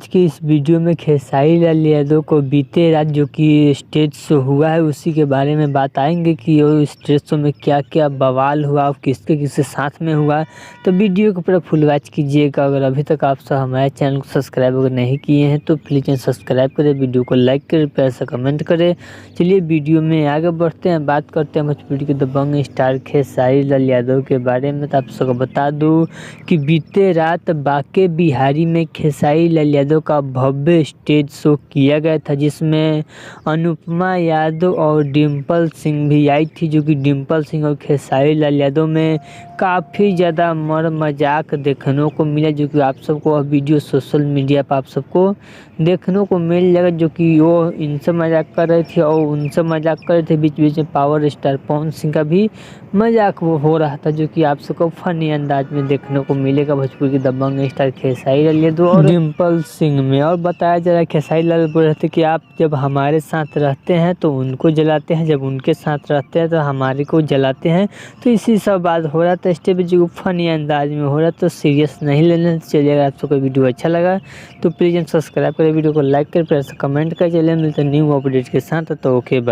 आज की इस वीडियो में खेसारी लाल यादव को बीते रात जो कि स्टेज शो हुआ है उसी के बारे में बताएंगे कि वो स्टेज शो में क्या क्या बवाल हुआ और किसके किसके साथ में हुआ। तो वीडियो को पूरा फुल वॉच कीजिएगा। अगर अभी तक आप सब हमारे चैनल को सब्सक्राइब अगर नहीं किए हैं तो प्लीज़ चैनल सब्सक्राइब करें, वीडियो को लाइक करें, प्यार से कमेंट करें। चलिए वीडियो में आगे बढ़ते हैं, बात करते हैं भोजपुरी के दबंग स्टार खेसारी लाल यादव के बारे में। तो आप सबको बता दूँ कि बीते रात बाके बिहारी में खेसारी लाल यादव का भव्य स्टेज शो किया गया था, जिसमें अनुपमा यादव और डिम्पल सिंह भी आई थी। जो कि डिम्पल सिंह और खेसारी लाल यादव में काफ़ी ज़्यादा मजाक देखने को मिला, जो कि आप सबको वीडियो सोशल मीडिया पर आप सबको देखने को मिल जाएगा। जो कि वो इनसे मजाक कर रहे थे और उनसे मजाक कर रहे थे, बीच बीच में पावर स्टार पवन सिंह का भी मजाक वो हो रहा था, जो कि आप सबको फनी अंदाज में देखने को मिलेगा भोजपुरी के दबंग स्टार खेसारी लाल यादव और डिम्पल सिंह में। और बताया जा रहा है खेसारी लाल बोल रहे थे कि आप जब हमारे साथ रहते हैं तो उनको जलाते हैं, जब उनके साथ रहते हैं तो हमारे को जलाते हैं। तो इसी सब बात हो रहा था स्टेज पे, जो फनी अंदाज में हो रहा, तो सीरियस नहीं लेना। चलिए अगर आप सबको वीडियो अच्छा लगा तो प्लीज़ सब्सक्राइब करें, वीडियो को लाइक करें, प्यार से कमेंट करें। चलिए मिलते हैं न्यू अपडेट के साथ। तो ओके बाय।